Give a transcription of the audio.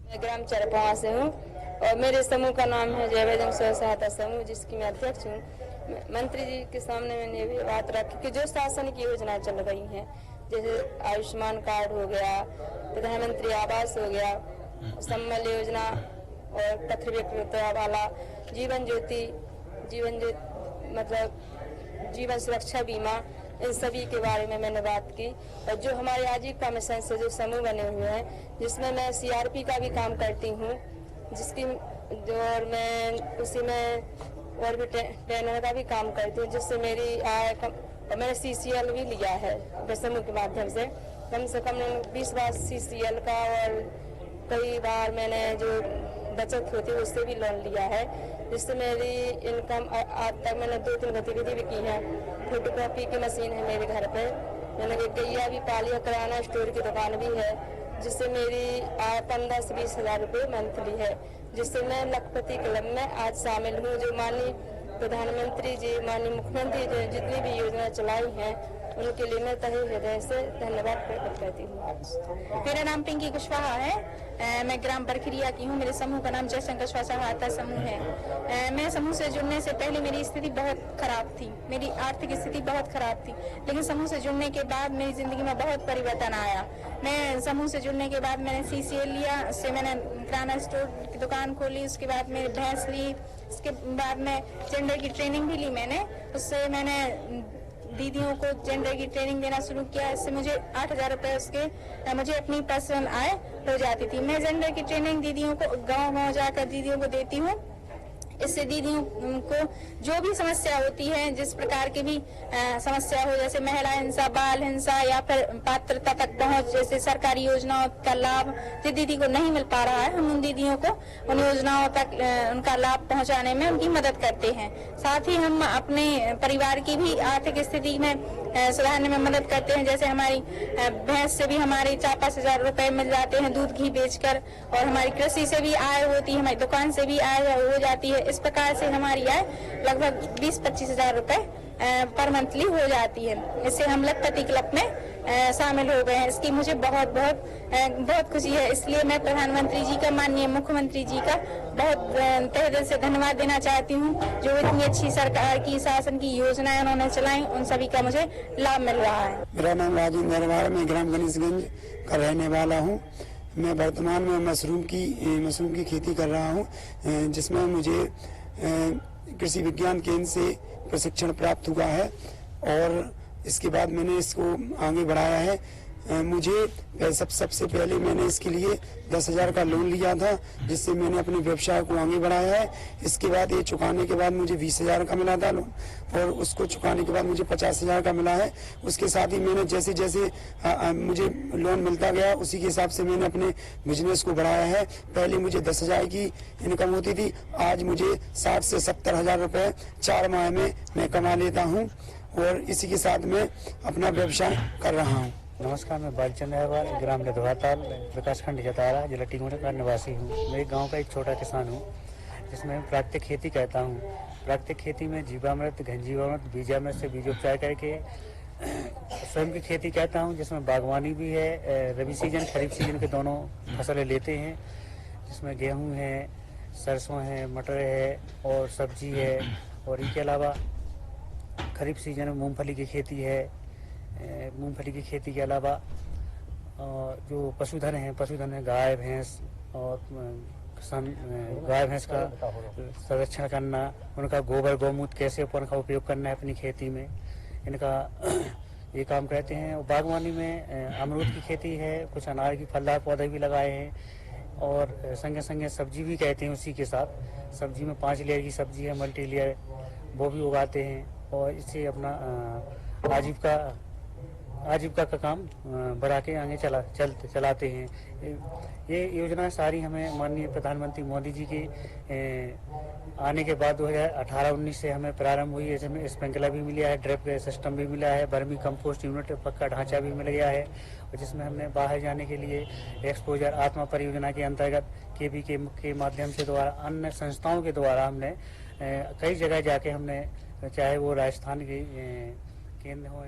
मैं ग्राम चरपवा से हूँ और मेरे समूह का नाम है जय वैद्य स्व सहायता समूह, जिसकी मैं अध्यक्ष हूँ। मंत्री जी के सामने मैंने भी बात रखी कि जो शासन की योजनाएं चल रही हैं, जैसे आयुष्मान कार्ड हो गया, प्रधानमंत्री आवास हो गया, सम्मल योजना और पथ विक्रेता वाला जीवन ज्योति मतलब जीवन सुरक्षा बीमा, इन सभी के बारे में मैंने बात की। और जो हमारे आजीविका मिशन से जो समूह बने हुए हैं, जिसमें मैं सीआरपी का भी काम करती हूँ, जिसकी और मैं उसी में और भी ट्रेनर का भी काम करती हूँ, जिससे मेरी आय मैंने सीसीएल भी लिया है अपने समूह के माध्यम से कम 20 बार सीसीएल का, और कई बार मैंने जो बचत होती है उससे भी लोन लिया है, जिससे मेरी इनकम आज तक मैंने 2-3 गतिविधि भी की है। फोटोकॉपी की मशीन है मेरे घर पे, मैंने एक गैया भी पाली है, किराना स्टोर की दुकान भी है, जिससे मेरी आय 15 से 20 हजार रुपये मंथली है, जिससे मैं लखपति क्लब में आज शामिल हूँ। जो माननीय प्रधानमंत्री जी, माननीय मुख्यमंत्री जी जितनी भी योजना चलाई हैं, उनके लिए मैं तहे हृदय से धन्यवाद प्रकट करती हूँ। मेरा नाम पिंकी कुशवाहा है, मैं ग्राम बरखिरिया की हूँ। मेरे समूह का नाम जयशंकर स्व सहायता समूह है। मैं समूह से जुड़ने से पहले मेरी स्थिति बहुत खराब थी, मेरी आर्थिक स्थिति बहुत खराब थी, लेकिन समूह से जुड़ने के बाद मेरी जिंदगी में बहुत परिवर्तन आया। मैं समूह से जुड़ने के बाद मैंने सीसीएल लिया, उससे मैंने किराना स्टोर की दुकान खोली, उसके बाद मेरी भैंस ली, उसके बाद में जेंडर की ट्रेनिंग भी ली मैंने, उससे मैंने दीदियों को जेंडर की ट्रेनिंग देना शुरू किया। इससे मुझे 8,000 रुपए उसके मुझे अपनी पर्सनल आय हो जाती थी। मैं जेंडर की ट्रेनिंग दीदियों को गांव-गांव जाकर दीदियों को देती हूँ। इससे दीदियों को जो भी समस्या होती है, जिस प्रकार की भी समस्या हो, जैसे महिला हिंसा, बाल हिंसा या फिर पात्रता तक पहुंच, जैसे सरकारी योजनाओं का लाभ जिस दीदी को नहीं मिल पा रहा है, हम उन दीदियों को उन योजनाओं तक उनका लाभ पहुंचाने में उनकी मदद करते हैं। साथ ही हम अपने परिवार की भी आर्थिक स्थिति में सुधारने में मदद करते हैं। जैसे हमारी भैंस से भी हमारे 4-5 हजार रुपए मिल जाते हैं दूध घी बेचकर, और हमारी कृषि से भी आय होती है, हमारी दुकान से भी आय हो जाती है। इस प्रकार से हमारी आय लगभग 20-25 हजार रुपए पर मंथली हो जाती है। इससे हम लखपति क्लब में शामिल हो गए हैं। इसकी मुझे बहुत खुशी है। इसलिए मैं प्रधानमंत्री जी का, माननीय मुख्यमंत्री जी का बहुत तहे दिल से धन्यवाद देना चाहती हूँ। जो इतनी अच्छी सरकार की शासन की योजनाएं उन्होंने चलाई, उन सभी का मुझे लाभ मिल रहा है। मेरा नाम राजेंद्र अग्रवाल, मैं ग्राम गणेशगंज का रहने वाला हूँ। मैं वर्तमान में मशरूम की खेती कर रहा हूँ, जिसमें मुझे कृषि विज्ञान केंद्र से प्रशिक्षण प्राप्त हुआ है और इसके बाद मैंने इसको आगे बढ़ाया है। मुझे सबसे पहले मैंने इसके लिए 10,000 का लोन लिया था, जिससे मैंने अपने व्यवसाय को आगे बढ़ाया है। इसके बाद ये चुकाने के बाद मुझे 20,000 का मिला था लोन, और उसको चुकाने के बाद मुझे 50,000 का मिला है। उसके साथ ही मैंने जैसे जैसे मुझे लोन मिलता गया, उसी के हिसाब से मैंने अपने बिजनेस को बढ़ाया है। पहले मुझे 10,000 की इनकम होती थी, आज मुझे 60 से 70 हजार रुपये 4 माह में मैं कमा लेता हूँ, और इसी के साथ मैं अपना व्यवसाय कर रहा हूँ। नमस्कार, मैं बालचंद अग्रवाल, ग्राम लधवाताल, विकास खंड जतारा, जिला टीकमगढ़ का निवासी हूँ। मैं गांव का एक छोटा किसान हूँ, जिसमें प्राकृतिक खेती कहता हूँ। प्राकृतिक खेती में जीवामृत, घनजीवामृत, बीजामृत से बीजोपचार करके स्वयं की खेती कहता हूँ, जिसमें बागवानी भी है। रबी सीजन, खरीफ सीजन के दोनों फसलें लेते हैं, जिसमें गेहूँ है, सरसों है, मटर है और सब्जी है। और इसके अलावा खरीफ सीजन में मूंगफली की खेती है। मूंगफली की खेती के अलावा जो पशुधन है गाय भैंस, और गाय भैंस का संरक्षण करना, उनका गोबर गौमूत्र कैसे उनका उपयोग करना है अपनी खेती में, इनका ये काम करते हैं। बागवानी में अमरूद की खेती है, कुछ अनार की फलदार पौधे भी लगाए हैं, और संगे संगे सब्जी भी कहते हैं। उसी के साथ सब्जी में 5 लेयर की सब्जी है, मल्टी लेयर, वो भी उगाते हैं, और इससे अपना आजीविका का काम बढ़ा के आगे चलाते हैं। ये योजना सारी हमें माननीय प्रधानमंत्री मोदी जी के आने के बाद 2018-19 से हमें प्रारंभ हुई है। इसमें स्प्रिंकलर भी मिला है, ड्रिप सिस्टम भी मिला है, वर्मी कंपोस्ट यूनिट पक्का ढांचा भी मिल गया है, और जिसमें हमने बाहर जाने के लिए एक्सपोजर आत्मा परियोजना के अंतर्गत KVK के माध्यम से द्वारा अन्य संस्थाओं के द्वारा हमने कई जगह जाके हमने, चाहे वो राजस्थान के केंद्र हो